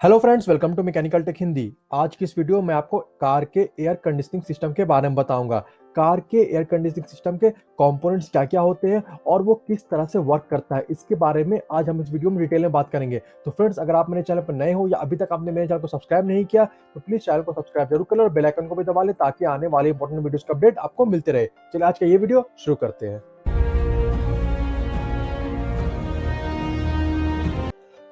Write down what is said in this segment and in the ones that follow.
Hello friends, welcome to mechanical tech Hindi. आज की इस वीडियो में आपको कार के एयर कंडीशनिंग सिस्टम के बारे में बताऊंगा। कार के एयर कंडीशनिंग सिस्टम के कंपोनेंट्स क्या क्या होते हैं और वो किस तरह से वर्क करता है, इसके बारे में आज हम इस वीडियो में डिटेल में बात करेंगे। तो फ्रेंड्स, अगर आप मेरे चैनल पर नए हो या अभी तक आपने मेरे चैनल को सब्सक्राइब नहीं किया तो प्लीज चैनल को सब्सक्राइब जरूर करें और बेल आइकन को भी दबा लें ताकि आने वाले इंपॉर्टेंट वीडियोस का अपडेट आपको मिलते रहे। चलिए आज का ये वीडियो शुरू करते हैं।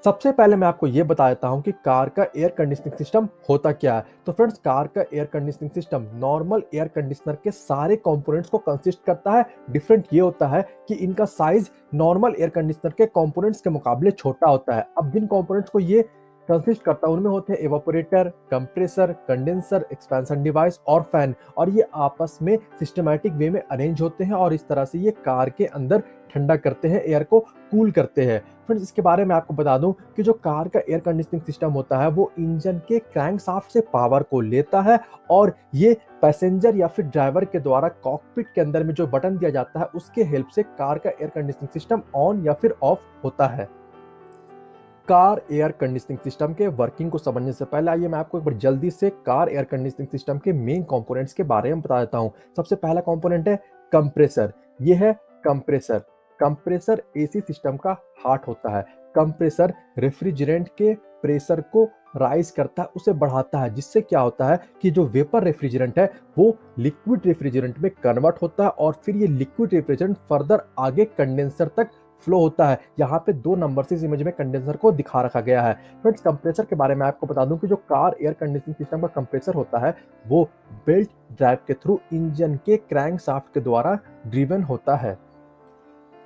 सबसे पहले मैं आपको यह बता देता हूं कि कार का एयर कंडीशनिंग सिस्टम होता क्या है। तो फ्रेंड्स, कार का air conditioning system normal air conditioner के सारे कंपोनेंट्स को कंसिस्ट करता है। डिफरेंट ये होता है कि इनका साइज नॉर्मल एयर कंडीशनर के कंपोनेंट्स के मुकाबले छोटा होता है। अब जिन कंपोनेंट्स को ये कंसिस्ट करता है उनमें होते हैं evaporator, compressor, condenser, expansion device और फैन। और ये आपस में सिस्टमैटिक वे में अरेंज होते हैं और इस तरह से ये कार के अंदर ठंडा करते हैं, एयर को कूल करते हैं। फ्रेंड्स, इसके बारे में आपको बता दूं कि जो कार का एयर कंडीशनिंग सिस्टम होता है वो इंजन के क्रैंकशाफ्ट से पावर को लेता है और ये पैसेंजर या फिर ड्राइवर के द्वारा कॉकपिट के अंदर में जो बटन दिया जाता है उसके हेल्प से कार का एयर कंडीशनिंग सिस्टम ऑन या फिर ऑफ होता है। कार एयर कंडीशनिंग सिस्टम के वर्किंग को समझने से पहले आइए मैं आपको एक बार जल्दी से कार एयर कंडीशनिंग सिस्टम के मेन कंपोनेंट्स के बारे में बता देता हूं। सबसे पहला कंपोनेंट है कंप्रेसर। ये है कंप्रेसर। कंप्रेसर एसी सिस्टम का हार्ट होता है। कंप्रेसर रेफ्रिजरेंट के प्रेशर को राइज करता है, उसे बढ़ाता है, जिससे क्या होता है कि जो वेपर रेफ्रिजरेंट है वो लिक्विड रेफ्रिजरेंट में कन्वर्ट होता है और फिर ये लिक्विड रेफ्रिजरेंट फर्दर आगे कंडेंसर तक फ्लो होता है। यहाँ पे 2 नंबर से इस इमेज में कंडेंसर को दिखा रखा गया है। फ्रेंड्स, कंप्रेसर के बारे में आपको बता दूं कि जो कार एयर कंडीशनिंग सिस्टम का कंप्रेसर होता है वो बेल्ट ड्राइव के थ्रू इंजन के क्रैंकशाफ्ट के द्वारा ड्रिवन होता है।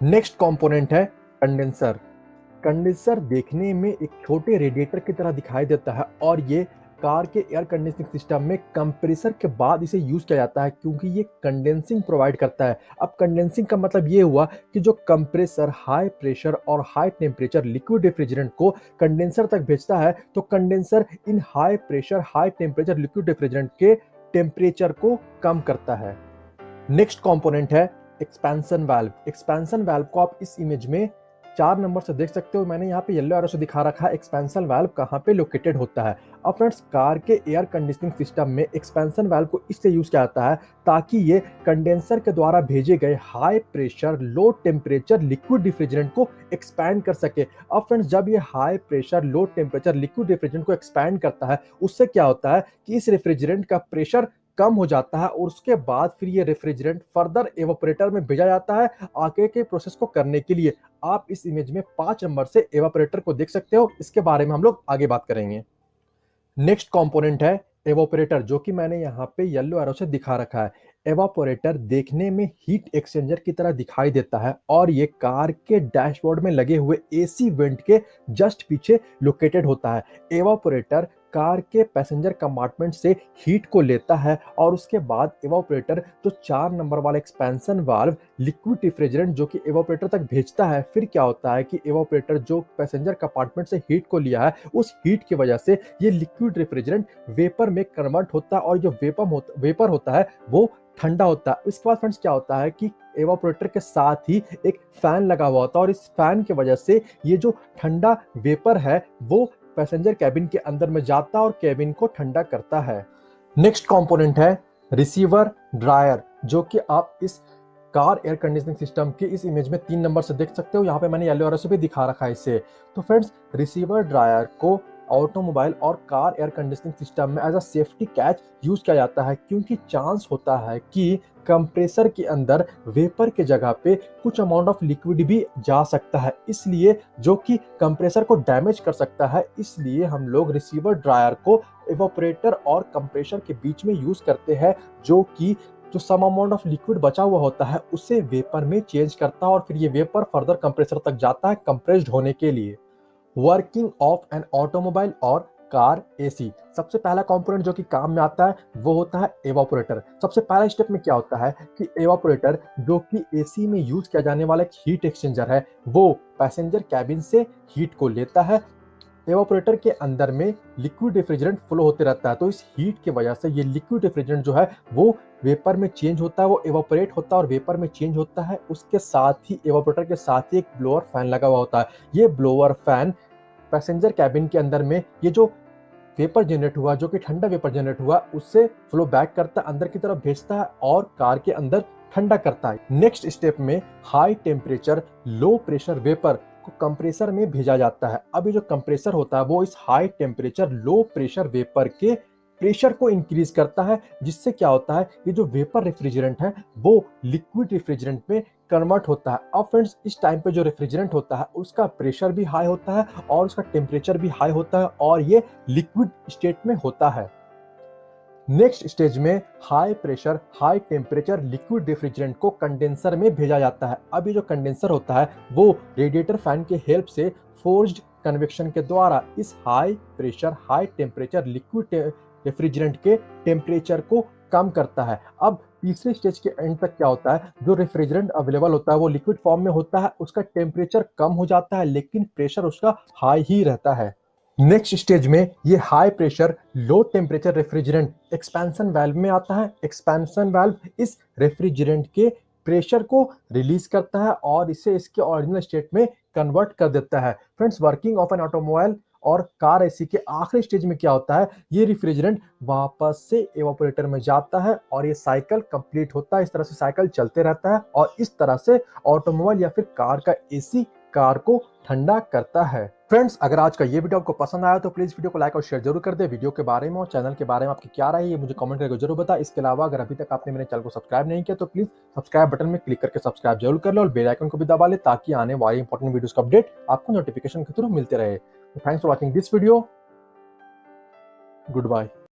नेक्स्ट कंपोनेंट है कंडेंसर। कंडेंसर देखने में एक छोटे रेडिएटर की तरह दिखाई देता है और ये कार के एयर कंडीशनिंग सिस्टम में कंप्रेसर के बाद इसे यूज किया जाता है क्योंकि ये कंडेंसिंग प्रोवाइड करता है। अब कंडेंसिंग का मतलब ये हुआ कि जो कंप्रेसर हाई प्रेशर और हाई टेम्परेचर लिक्विड रेफ्रिजरेंट को कंडेंसर तक भेजता है तो कंडेंसर इन high pressure high temperature liquid refrigerant के टेम्परेचर को कम करता है। नेक्स्ट कंपोनेंट है एक्सपेंशन वाल्व। एक्सपेंशन वाल्व को आप इस इमेज में 4 नंबर से देख सकते हो। मैंने यहाँ पे येलो एरो से दिखा रखा है एक्सपेंशन वाल्व कहाँ पे लोकेटेड होता है। अब फ्रेंड्स, कार के एयर कंडीशनिंग सिस्टम में एक्सपेंशन वाल्व को इससे यूज किया जाता है ताकि ये कंडेंसर के द्वारा भेजे गए high pressure low temperature liquid refrigerant को एक्सपैंड कर सके। अब फ्रेंड्स, जब ये high pressure low temperature liquid refrigerant को एक्सपैंड करता है उससे क्या होता है कि इस रेफ्रिजरेंट का प्रेशर कम हो जाता है और उसके बाद फिर ये रेफ्रिजरेंट फर्दर एवापोरेटर में भेजा जाता है आगे के प्रोसेस को करने के लिए। आप इस इमेज में 5 नंबर से एवापोरेटर को देख सकते हो, इसके बारे में हम लोग आगे बात करेंगे। नेक्स्ट कंपोनेंट है एवापोरेटर, जो कि मैंने यहाँ पे येलो एरो से दिखा रखा है। एवापोरेटर देखने में हीट एक्सचेंजर की तरह दिखाई देता है और ये कार के डैशबोर्ड में लगे हुए एसी वेंट के जस्ट पीछे लोकेटेड होता है। एवापोरेटर कार के पैसेंजर कंपार्टमेंट से हीट को लेता है और उसके बाद एवापोरेटर जो 4 नंबर वाला एक्सपेंशन वाल्व लिक्विड रेफ्रिजरेंट जो कि एवापोरेटर तक भेजता है, फिर क्या होता है कि एवापोरेटर जो पैसेंजर कंपार्टमेंट से हीट को लिया है उस हीट की वजह से ये लिक्विड रेफ्रिजरेंट वेपर में कन्वर्ट होता है और जो वेपर होता है वो ठंडा होता है। इसके बाद फ्रेंड्स क्या होता है कि एवापोरेटर के साथ ही एक फैन लगा हुआ होता है और इस फैन की वजह से ये जो ठंडा वेपर है वो पैसेंजर कैबिन के अंदर में जाता है और कैबिन को ठंडा करता है। नेक्स्ट कंपोनेंट है रिसीवर ड्रायर, जो कि आप इस कार एयर कंडीशनिंग सिस्टम के इस इमेज में 3 नंबर से देख सकते हो। यहाँ पे मैंने येलो एरो से भी दिखा रखा है इसे। तो फ्रेंड्स, रिसीवर ड्रायर को ऑटोमोबाइल और कार एयर कंडीशनिंग सिस्टम में as a safety catch use किया जाता है क्योंकि चांस होता है कि कंप्रेसर के अंदर वेपर के जगह पे कुछ अमाउंट ऑफ लिक्विड भी जा सकता है, इसलिए जो कि कंप्रेसर को डैमेज कर सकता है। इसलिए हम लोग रिसीवर ड्रायर को एवापोरेटर और कंप्रेसर के बीच में यूज करते हैं जो कि जो सम अमाउंट ऑफ लिक्विड बचा हुआ होता है उसे वेपर में चेंज करता है और फिर ये वेपर फर्दर कंप्रेसर तक जाता है कंप्रेस्ड होने के लिए। वर्किंग ऑफ एन ऑटोमोबाइल और कार एसी। सबसे पहला कंपोनेंट जो कि काम में आता है वो होता है एवापोरेटर। सबसे पहला स्टेप में क्या होता है कि एवापोरेटर जो कि एसी में यूज किया जाने वाला एक हीट एक्सचेंजर है वो पैसेंजर कैबिन से हीट को लेता है। एवापोरेटर के अंदर में लिक्विड रेफ्रिजरेंट फ्लो होते रहता है, तो इस हीट की वजह से ये लिक्विड रेफ्रिजरेंट जो है वो वेपर में चेंज होता है, वो एवापोरेट होता है और वेपर में चेंज होता है। उसके साथ ही एवापोरेटर के साथ ही एक ब्लोअर फैन लगा हुआ होता है। ये ब्लोअर फैन पैसेंजर कैबिन के अंदर में ये जो वेपर जनरेट हुआ, जो कि ठंडा वेपर जनरेट हुआ, उससे फ्लो बैक करता है, अंदर की तरफ भेजता है और कार के अंदर ठंडा करता है। नेक्स्ट स्टेप में high temperature low pressure vapour को कंप्रेसर में भेजा जाता है। अब ये जो कंप्रेसर होता है वो इस high temperature low pressure vapour के प्रेशर को इंक्रीज करता है, जिससे क्या होता है, ये जो वेपर रेफ्रिजरेंट है वो लिक्विड रेफ्रिजरेंट में कन्वर्ट होता है। अब फ्रेंड्स, इस टाइम पे जो रेफ्रिजरेंट होता है उसका प्रेशर भी हाई होता है और उसका टेम्परेचर भी हाई होता है और ये लिक्विड स्टेट में होता है। नेक्स्ट स्टेज में high pressure high temperature liquid refrigerant को कंडेंसर में भेजा जाता है। अब ये जो कंडेंसर होता है वो रेडिएटर फैन के हेल्प से फोर्स्ड कन्वेक्शन के द्वारा इस high pressure high temperature liquid refrigerant के टेम्परेचर को कम करता है। अब तीसरे स्टेज के एंड तक क्या होता है, जो रेफ्रिजरेंट अवेलेबल होता है वो लिक्विड फॉर्म में होता है, उसका टेम्परेचर कम हो जाता है लेकिन प्रेशर उसका हाई ही रहता है। नेक्स्ट स्टेज में ये high pressure low temperature refrigerant expansion valve में आता है। एक्सपेंशन वाल्व इस रेफ्रिजरेंट के प्रेशर को रिलीज करता है और इसे इसके ओरिजिनल स्टेट में कन्वर्ट कर देता है। Friends, working of an automobile और कार एसी के आखिरी स्टेज में क्या होता है, ये रेफ्रिजरेंट वापस से एवापोरेटर में जाता है और ये साइकिल कंप्लीट होता है। इस तरह से साइकिल चलते रहता है और इस तरह से ऑटोमोबाइल या फिर कार का एसी कार को ठंडा करता है। फ्रेंड्स, अगर आज का ये वीडियो आपको पसंद आया तो प्लीज वीडियो को लाइक और शेयर जरूर कर दे। वीडियो के बारे में और चैनल के बारे में आपकी क्या राय है ये मुझे कमेंट करके जरूर बताएं। इसके अलावा अगर अभी तक आपने मेरे चैनल को सब्सक्राइब नहीं किया तो प्लीज सब्सक्राइब बटन में क्लिक करके सब्सक्राइब जरूर कर लो और बेल आइकन को भी दबा ले ताकि आने वाली इंपॉर्टेंट वीडियोस का अपडेट आपको नोटिफिकेशन के थ्रू मिलते रहे। Thanks for watching this video. Good bye.